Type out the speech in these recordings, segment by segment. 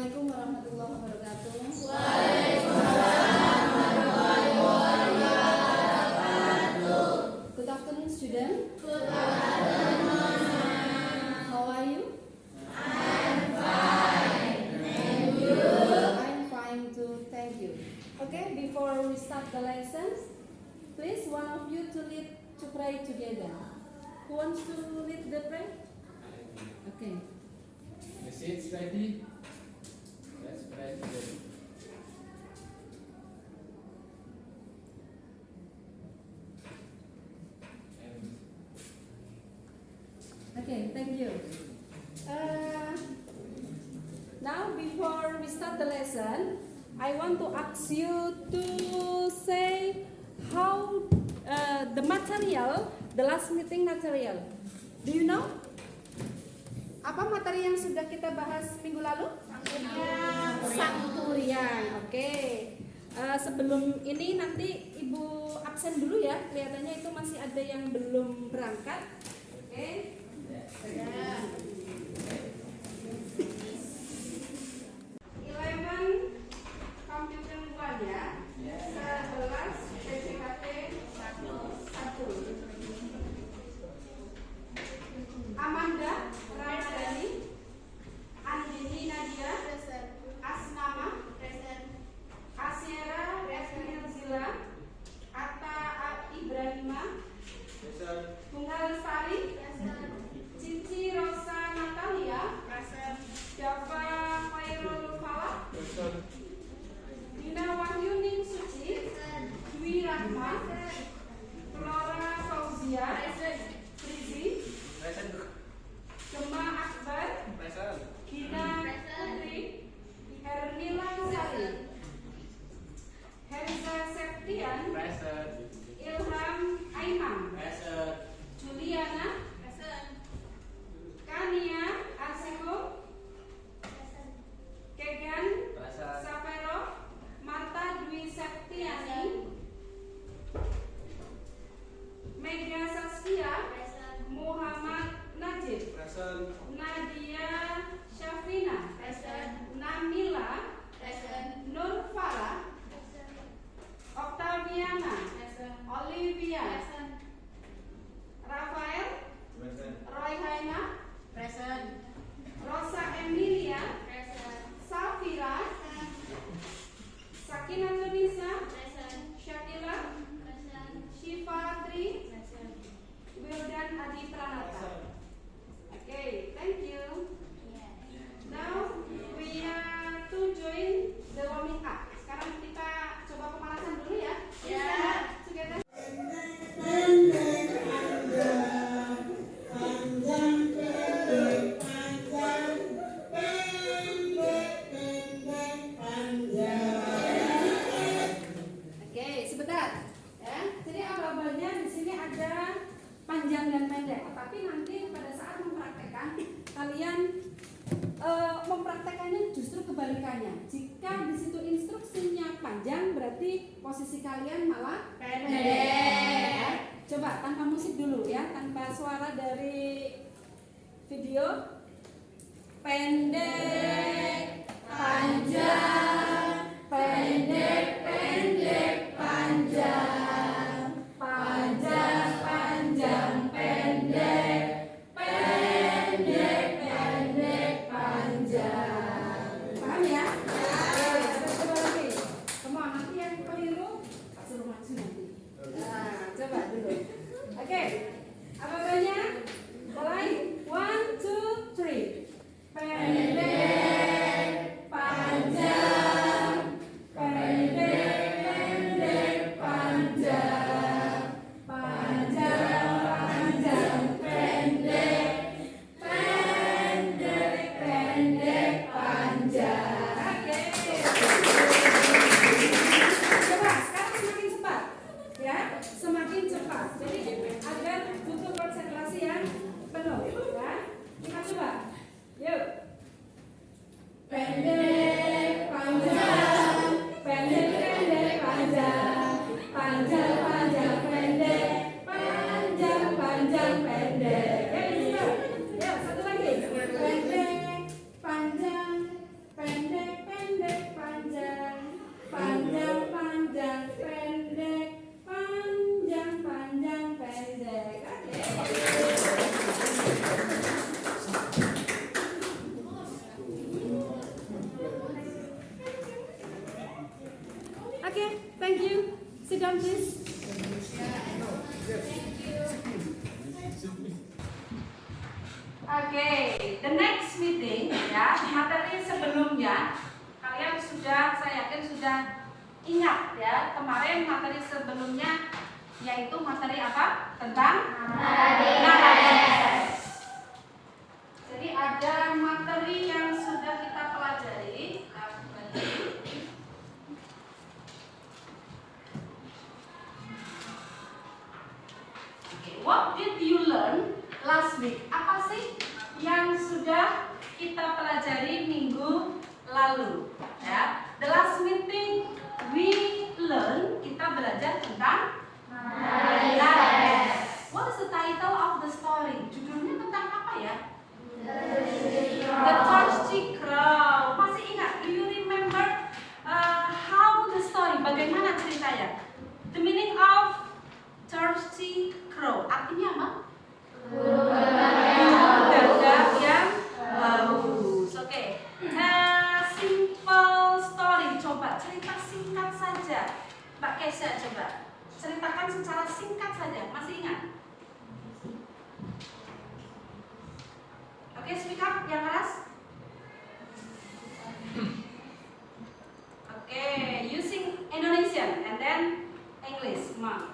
Assalamualaikum warahmatullahi wabarakatuh. Waalaikumsalam warahmatullahi wabarakatuh. Good afternoon, student. Good afternoon. How are you? I'm fine. And you? I'm fine too. Thank you. Okay, before we start the lessons, please one of you to pray together. Who wants to lead the prayer? Okay. The seats ready? Let's pray together. Okay, thank you. Now, before we start the lesson, I want to ask you to say how the material, the last meeting material. Do you know? Apa materi yang sudah kita bahas minggu lalu? Sangkuriang. Oke. Sebelum ini nanti Ibu absen dulu ya. Kelihatannya itu masih ada yang belum berangkat. Oke. Ya. 11 computer 1 ya. 11 PCKT 1. Amanda Ramadhani, Andini Nadia, Asnama, Asyara Resmilzila, Atta Ibrahima, Tunggal Lestari, Cici Rosa Natalia, Java Khairul Falah, Dina Wahyuning Suci, Dwi Rahma, Flora Fauzia, Frizi, Gema Akbar, Gina Putri, Hernila Sari, Herza Septian, Ilham Aiman, Juliana, Kania Asiko, Kegan Sapero, Marta Dwi Septiani, Mega Saskia, Muhammad Najib, Nadia Syafina, Namila, Nur Farah, Octaviana, Olivia, Rafael, Roy Haina, Rosa Emilia, Safira, Sakina Nurisa, Syakila, Shifatri, Wildan Adi Pranata. Okay, thank you. Now we are to join the warming up. Sekarang kita coba pemanasan dulu ya. Together. Oke, sebentar. Ya. Jadi abal-abalnya di sini ada panjang dan pendek. Tapi nanti pada saat mempraktekkan, kalian mempraktekannya justru kebalikannya. Jika di situ instruksinya panjang, berarti posisi kalian malah pendek. Coba tanpa musik dulu ya, tanpa suara dari video. Pendek, panjang, pendek, pendek, panjang, panjang, panjang, pendek, pendek, pendek, panjang. Paham ya? Coba lagi. Come on, nanti yang keliru suruh maju nanti. Nah, coba dulu. Oke. Apa banyak? Mulai. 1, 2, 3. Pendek, Okay, thank you. Sit down, please. Oke, the next meeting ya, materi sebelumnya kalian sudah, saya yakin sudah ingat ya, kemarin materi sebelumnya yaitu materi apa? Tentang narrative. Jadi ada materi yang sudah kita pelajari. What did you learn last week? Apa sih yang sudah kita pelajari minggu lalu? Ya, the last meeting we learn, kita belajar tentang narrative. What is the title of the story? Judulnya tentang apa ya? The Thirsty Crow. Masih ingat? Do you remember how the story? Bagaimana ceritanya? The meaning of Thirsty Crow. Artinya apa? Gagak yang haus. Oke. Simple story. Coba cerita singkat saja. Mbak Kesha coba ceritakan secara singkat saja. Masih ingat? Oke, speak up yang keras. Oke, using Indonesian and then English. Come on.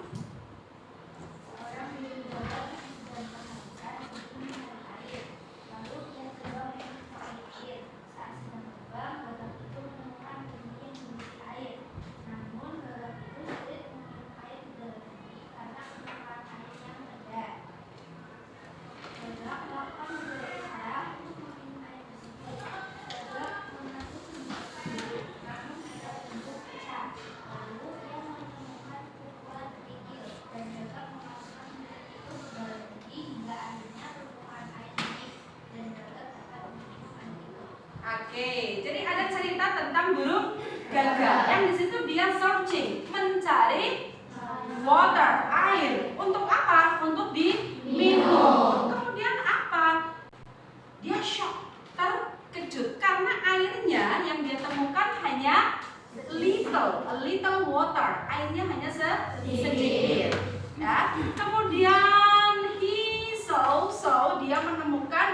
Oke, jadi ada cerita tentang burung gagak yang di situ dia searching, mencari water, air. Untuk apa? Untuk diminum. Kemudian apa? Dia shock, terkejut karena airnya yang dia temukan hanya a little water. Airnya hanya sedikit. Ya. Kemudian dia menemukan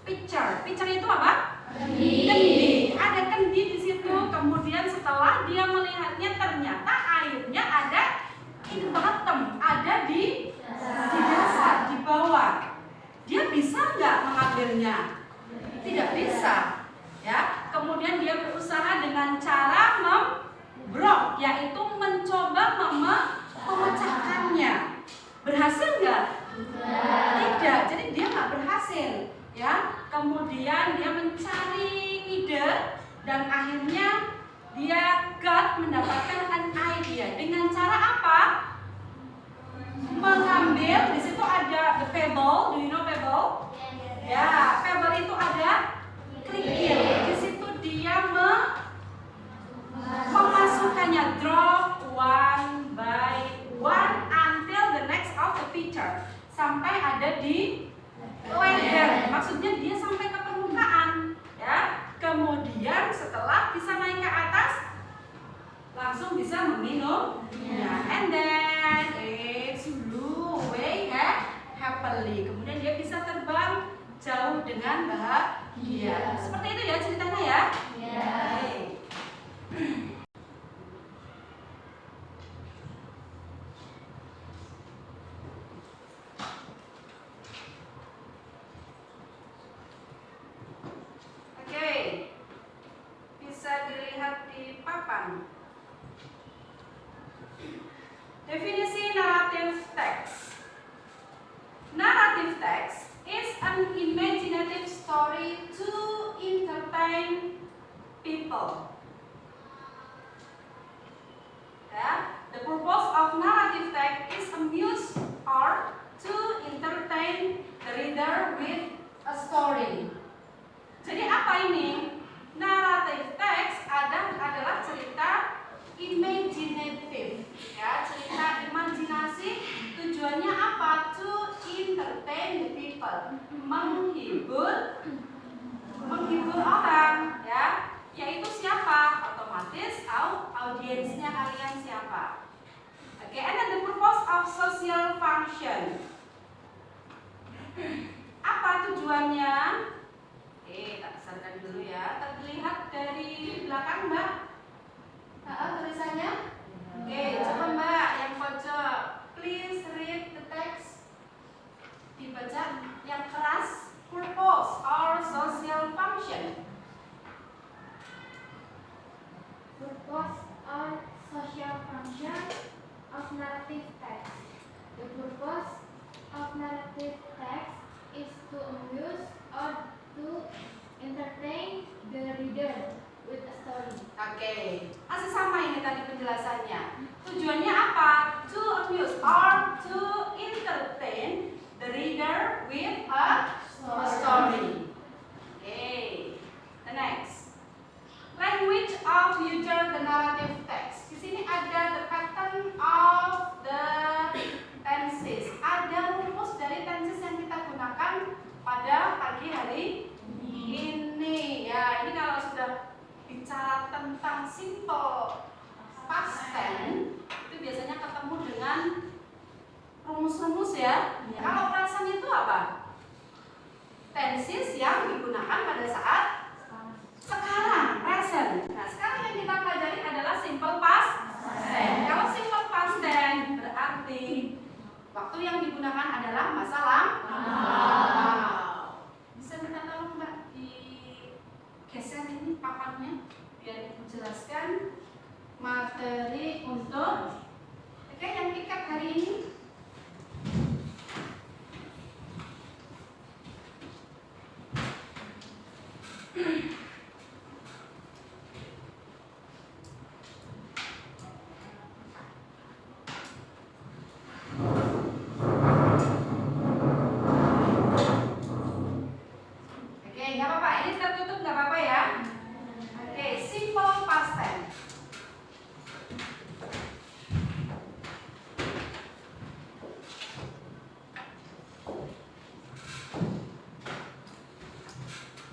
picture. Picture itu apa? Kendi. Ada kendi di situ. Kemudian setelah dia melihatnya, ternyata airnya ada in bottom, ada di dasar, di bawah. Dia bisa nggak mengambilnya? Tidak bisa. Ya. Kemudian dia berusaha dengan cara membrok, yaitu mencoba memecahkannya. Berhasil nggak? Tidak. Jadi dia nggak berhasil. Ya, kemudian dia mencari ide dan akhirnya dia mendapatkan an idea. Dengan cara apa? Mengambil, di situ ada the pebble. Do you know pebble? Ya, pebble itu ada kerikil. Di situ dia memasukkannya, drop one by one until the next of the picture, sampai ada di leher, maksudnya dia sampai ke permukaan, ya. Kemudian setelah bisa naik ke atas, langsung bisa meminum, ya. And then it flew away happily. Kemudian dia bisa terbang jauh dengan bahagia. Seperti itu ya ceritanya ya. Bisa dilihat di papan. Definisi narrative text. Narrative text is an imaginative story to entertain people. Yeah. The purpose of narrative text is amuse or to entertain the reader with a story. Jadi apa ini? Narrative text adalah cerita imaginative, ya, cerita imajinasi. Tujuannya apa? To entertain the people, menghibur orang, ya. Yaitu siapa? Otomatis audiens belakang Mbak? Tulisannya? Oke, coba Mbak yang pojok. Please read the text. Dibaca yang keras. Purpose or social function. Purpose or social function of narrative text. The purpose of narrative text is to amuse or to entertain the reader with a story. Oke, masih sama ini tadi penjelasannya. Tujuannya apa? To amuse or to entertain the reader with a story. Oke, the next. Language of user the narrative text. Di sini ada the pattern of the tenses. Ada rumus dari tenses yang kita gunakan pada pagi hari ini. Ya, ini kalau sudah bicara tentang simple past tense itu biasanya ketemu dengan rumus-rumus ya. Kalau present itu apa? Tenses yang digunakan pada saat sekarang, present. Nah, sekarang yang kita pelajari adalah simple past tense. Kalau simple past tense berarti waktu yang digunakan adalah masa lampau. Bisa minta tolong Mbak digeser ini papannya biar Ibu jelaskan materi untuk yang piket hari ini. Nggak apa-apa, ini tertutup nggak apa-apa ya. Oke, simple past tense.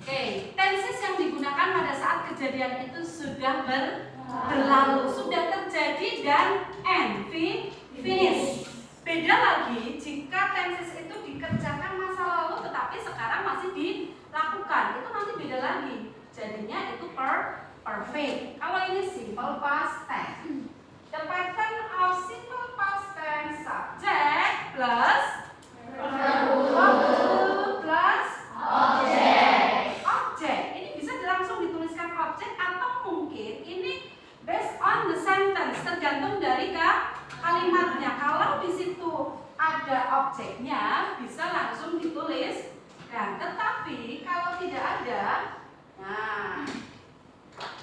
Oke, tenses yang digunakan pada saat kejadian itu sudah berlalu, sudah terjadi dan end, finish. Beda lagi jika tenses itu dikerjakan masa lalu tetapi sekarang masih dilakukan, itu nanti beda lagi. Jadinya itu perfect. Kalau ini simple past tense. The pattern of simple past tense subject plus verb plus object. Ini bisa langsung dituliskan objek atau mungkin ini based on the sentence, tergantung dari kalimatnya. Kalau di situ ada objeknya bisa langsung ditulis. Nah, tetapi kalau tidak ada, nah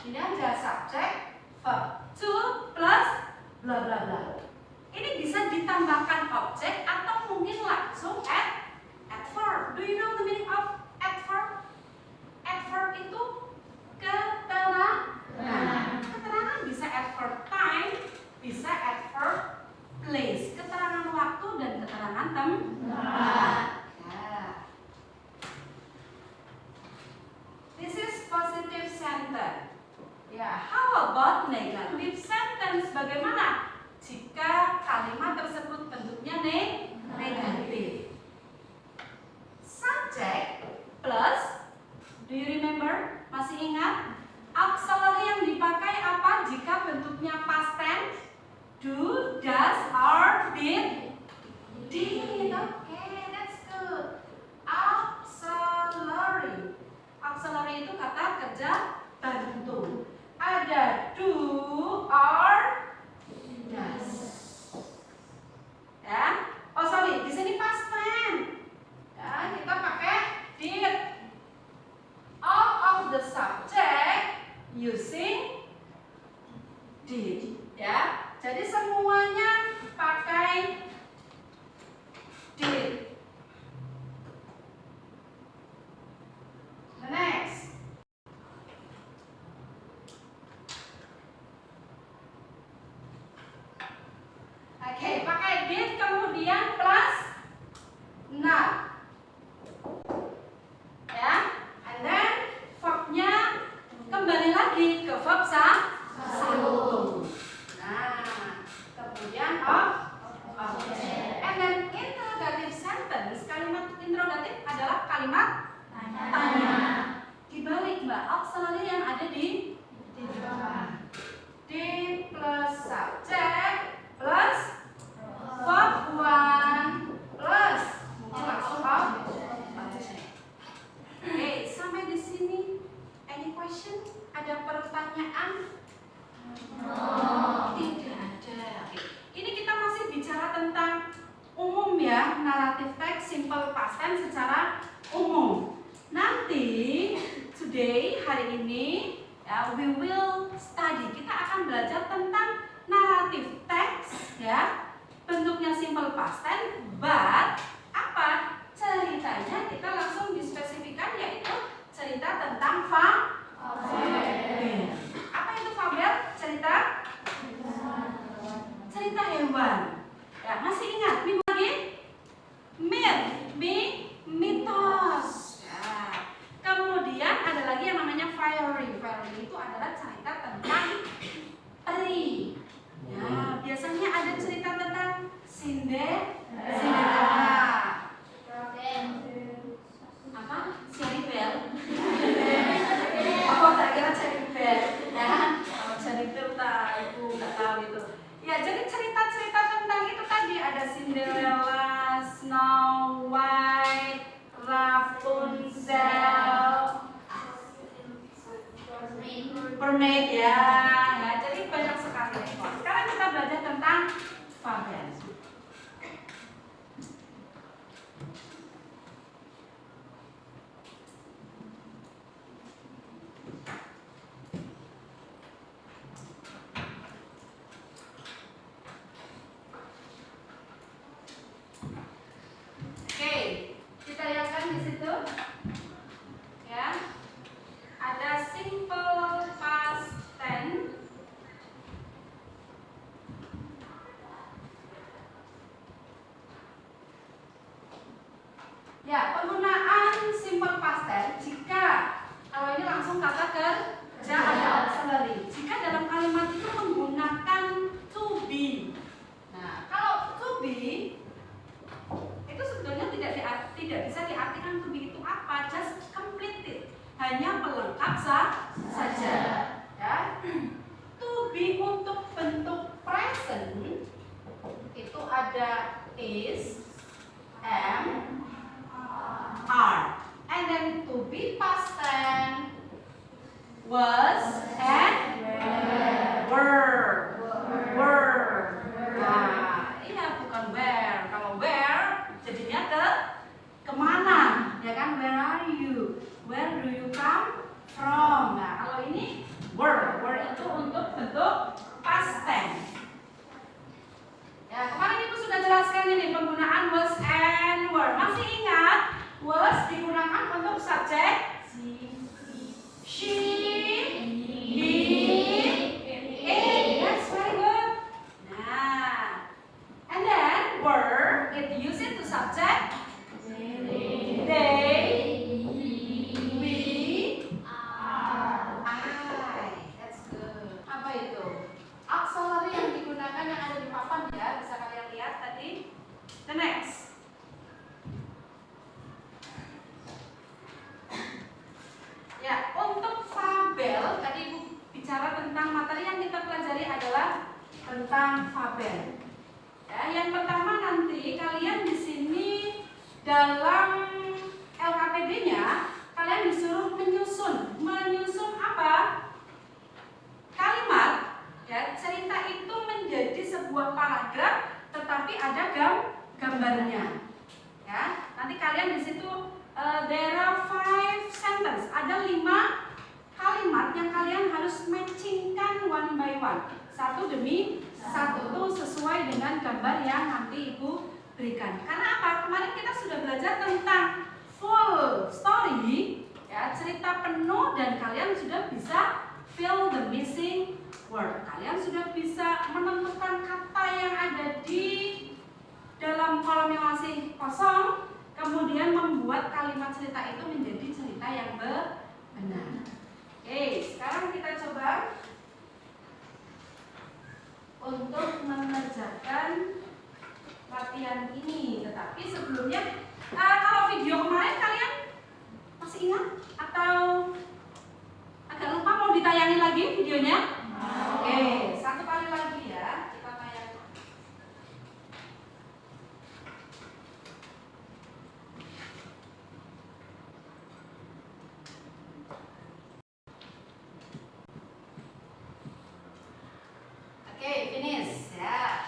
ini ada subjek, verb, to plus bla bla bla. Ini bisa ditambahkan objek atau mungkin langsung adverb. Do you know the meaning of adverb? Adverb itu keterangan. Keterangan bisa adverb time, bisa adverb place, keterangan waktu dan keterangan tempat. This is positive sentence. Ya, how about negative sentence? Bagaimana jika kalimat tersebut bentuknya negatif? Subject plus, do you remember? Masih ingat? Auxiliary yang dipakai apa jika bentuknya past tense? Do, does, or did? Did. Okay, that's good. Auxiliary. Auxiliary itu kata kerja bantu. Ada do or does. Ya. Oh sorry, di sini past tense. Ya, kita pakai did. All of the subject using did. Ya. Jadi semuanya pakai did. The next. Oke, pakai did kemudian plus not. Ya, and then verbnya kembali lagi ke verb satu. Nah, kemudian object. And then interrogative sentence, kalimat interrogatif adalah kalimat tanya. Dibalik Mbak, auxiliary yang ada di pertanyaan? Tidak ada. Oke. Ini kita masih bicara tentang umum ya, narrative text, simple past tense secara umum. Nanti, today, hari ini, ya, we will study. Kita akan belajar tentang narrative text, ya, bentuknya simple past tense, but apa ceritanya kita langsung dispesifikan, yaitu cerita tentang fabel. Apa itu fabel? Cerita hewan. Ya, masih ingat? Minggu lagi? Mitos. Ya. Kemudian ada lagi yang namanya fairy. Fairy itu adalah cerita tentang peri. Ya, biasanya ada cerita tentang Cinderella. Apa? Cherry Bell. Oh, tak kira Cherry Bell. Ya, kalau Cherry Bell ibu nggak tahu itu. Ya, jadi cerita-cerita tentang itu tadi ada Cinderella, Snow White, Rapunzel, Mermaid ya. Ya, jadi banyak sekali. Sekarang kita belajar tentang fabel. Oke, kita lihatkan di situ. Ya. Ada simple past tense. Ya, penggunaan simple past tense jika kalau ini langsung kata kerja ada auxiliary. Jika dalam kalimat itu menggunakan to be. Nah, kalau to be itu sebetulnya tidak bisa diartikan to be itu apa, just completed, hanya pelengkap saja. Ya. To be untuk bentuk present itu ada is, am, are, and then to be past tense was and were. Nah, iya bukan where. Kalau where jadinya kemana, ya kan? Where are you? Where do you come from? Nah, kalau ini were itu untuk bentuk past tense. Ya, kemarin ibu sudah jelaskan ini penggunaan was and were. Masih ingat? Was digunakan untuk subjek she, he, it. Yes, very good. Nah, and then were it used to subject they, we, I. That's good. Apa itu? Auxiliary yang digunakan yang ada di papan ya, bisa kalian lihat tadi. The next. Ya, untuk fabel tadi ibu bicara tentang materi yang kita pelajari adalah tentang fabel. Ya, yang pertama nanti kalian di sini dalam LKPD-nya kalian disuruh menyusun apa? Kalimat. Ya, cerita itu menjadi sebuah paragraf, tetapi ada gambarnya. Ya, nanti kalian di situ there are 5 sentences. Ada 5 kalimat yang kalian harus matchingkan one by one, satu demi satu, itu sesuai dengan gambar yang nanti ibu berikan. Karena apa? Kemarin kita sudah belajar tentang full story, ya, cerita penuh, dan kalian sudah bisa fill the missing word. Kalian sudah bisa menentukan kata yang ada di dalam kolom yang masih kosong, kemudian membuat kalimat cerita itu menjadi cerita yang benar. Oke, sekarang kita coba untuk mengerjakan latihan ini. Tetapi sebelumnya, kalau video kemarin kalian masih ingat atau agak lupa, mau ditayangi lagi videonya? Oke, satu kali lagi ya kita tayang. Okay, finish. Ya.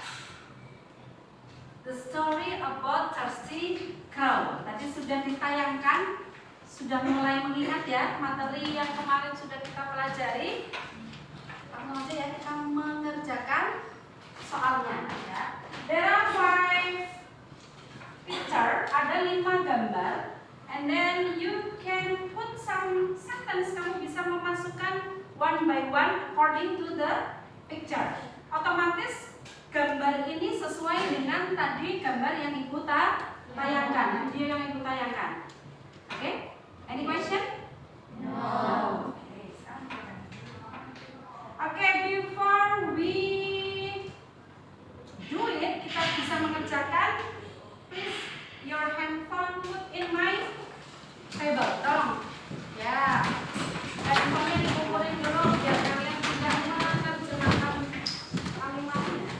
The story about thirsty crow. Tadi sudah ditayangkan, sudah mulai mengingat ya materi yang kemarin sudah kita pelajari. Langsung aja ya kita mengerjakan soalnya ya. There are 5 picture, ada 5 gambar, and then you can put some sentence. Kamu bisa memasukkan one by one according to the picture. Otomatis gambar ini sesuai dengan tadi gambar yang ibu tayangkan, video yang ibu tayangkan. Oke? Okay? Any question? No. Okay, before we do it, kita bisa mengerjakan. Please, your handphone put in my table. Tolong. Ya. Handphone-nya dikumpulin dulu biar kalian tidak menerjemahkan kalimatnya.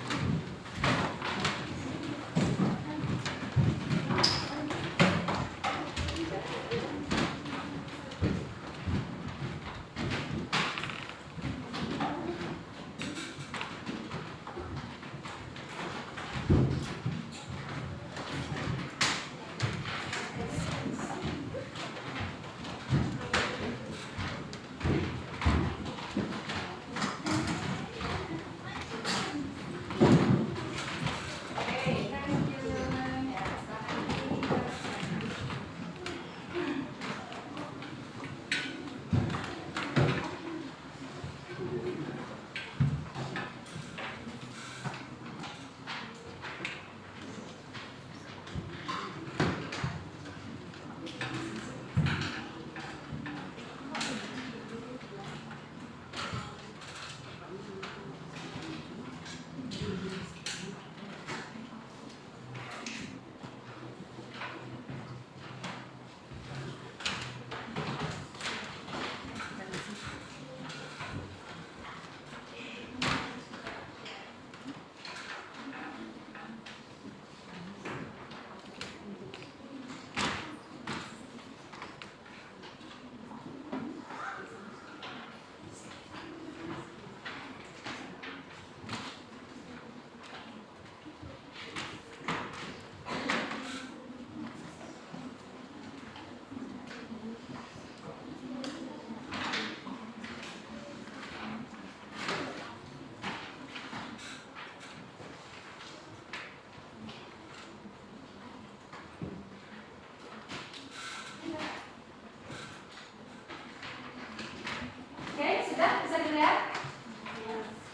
Bisa dilihat?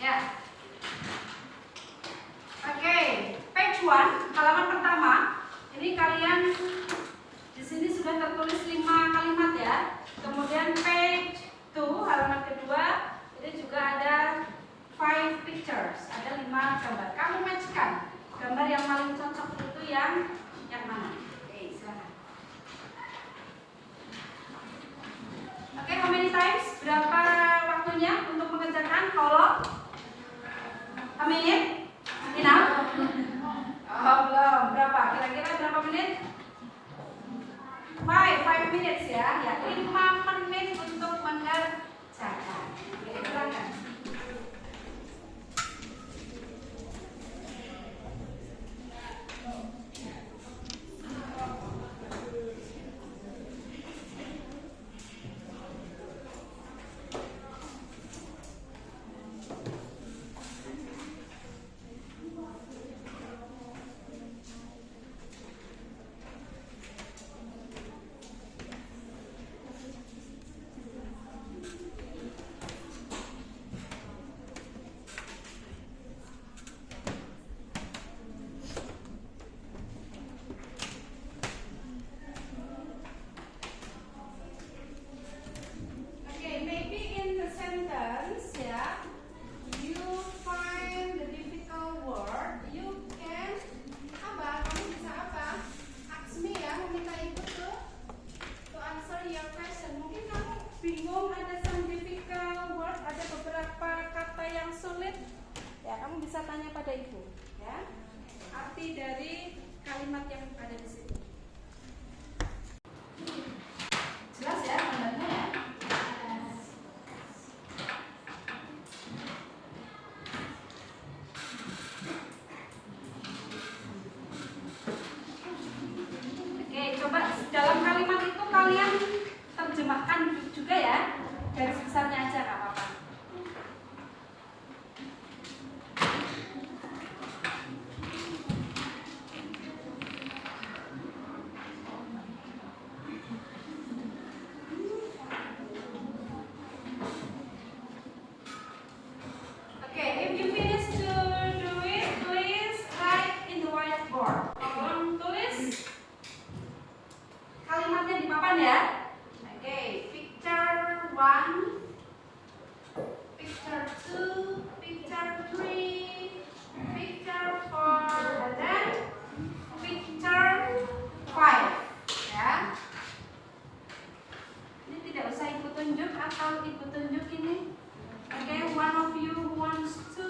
Ya. Oke, page 1, halaman pertama. Ini kalian di sini sudah tertulis 5 kalimat ya. Kemudian page 2, halaman kedua, ini juga ada 5 pictures, ada 5 gambar. Kamu matchkan gambar yang paling cocok itu yang mana? Oke, silakan. Oke, how many times? Berapa waktunya untuk mengerjakan? Kalau a minute? Enough? Oh, belum. Berapa? Kira-kira berapa menit? 5 minutes ya. Ya, 5 menit untuk mengerjakan. Oke, silakan. Bisa tanya pada ibu, ya, arti dari kalimat yang ada di situ. Jelas ya gambarnya ya? bakal Ibu tunjuk ini. Okay, one of you who wants to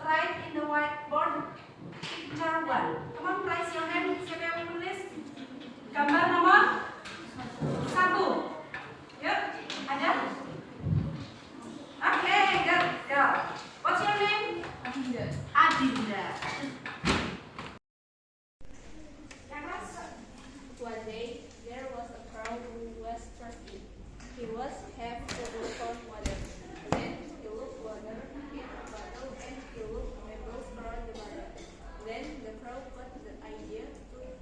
write in the whiteboard picture one. Come on, raise your hand. Siapa yang mau nulis? Gambar nomor 1. Yuk, ada? Okay, good, go. What's your name? Adinda. Adinda. One day, there was a crow who was thirsty. He was half full of water. Then he looked water in a bottle and he looked pebbles around the bottle. Then the crow got the idea to put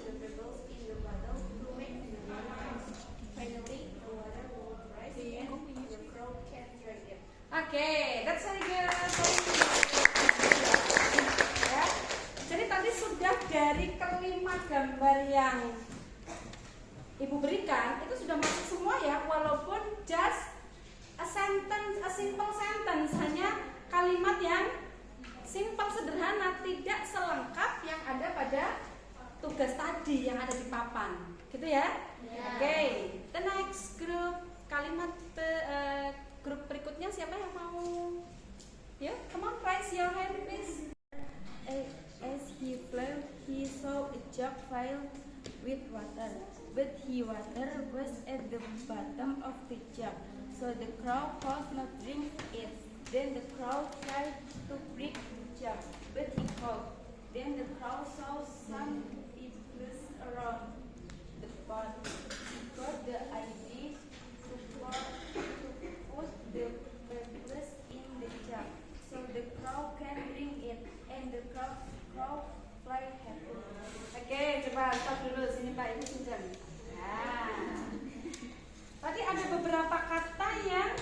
the pebbles in the bottle to make the water rise. Finally, the water will rise and the crow can drink it. Okay, that's very good. Ya, jadi tadi sudah dari kelima gambar yang Ibu berikan itu sudah masuk semua ya, walaupun just a sentence, a simple sentence, hanya kalimat yang simple sederhana, tidak selengkap yang ada pada tugas tadi yang ada di papan, gitu ya? Yeah. Okay, the next group kalimat grup berikutnya siapa yang mau? Ya, come on, raise your hand, please. As he flew, he saw a jug filled with water, but the water was at the bottom of the jug, so the crow could not drink it. Then the crow tried to break the jug, but he could. Then the crow saw some pebbles around the pot. He got the idea to put the pebbles in the jug, so the crow can drink it, and the crow fly happy. Oke, coba stop dulu sini Pak, Ibu pinjam. Nah, tadi ada beberapa kata yang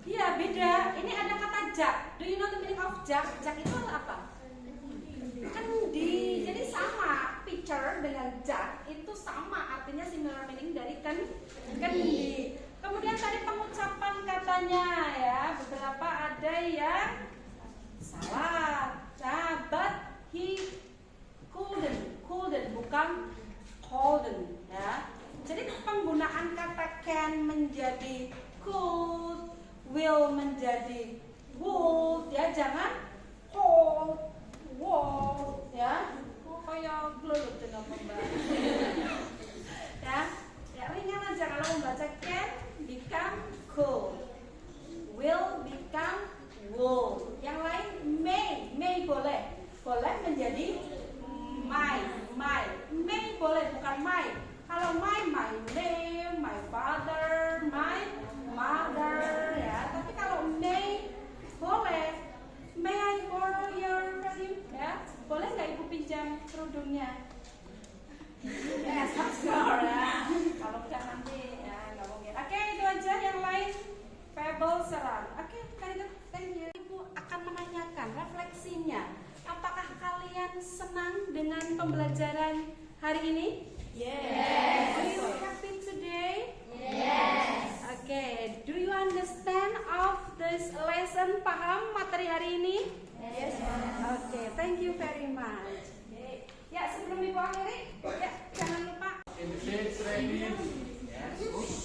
iya beda. Ini ada kata jak. Do you know the meaning of jak? Jak itu apa? Kendi. Jadi sama. Picture dengan jak itu sama. Artinya similar meaning dari kendi. Kemudian tadi pengucapan katanya ya. Beberapa ada yang salah. Nah, but he couldn't, bukan couldn't ya. Jadi penggunaan kata can menjadi could, will menjadi would ya, jangan could, would ya. Kayak gelut dengan pembaca. Ya, ringan aja kalau membaca can become could, will become would. Yang lain may boleh menjadi my boleh, bukan my. Kalau my name, my father, my mother ya. Tapi kalau may boleh. May I borrow your perfume ya? Boleh nggak Ibu pinjam kerudungnya? Yes, sure ya. Kalau udah nanti ya nggak mungkin. Oke, itu aja. Yang lain pebble serang. Oke, thank you. Ibu akan menanyakan refleksinya. Apakah kalian senang dengan pembelajaran hari ini? Yes. Are you happy today? Yes. Okay. Do you understand of this lesson? Paham materi hari ini? Yes. Okay. Thank you very much. Ya, sebelum Ibu akhiri, ya jangan lupa. In the shades ready. Yes.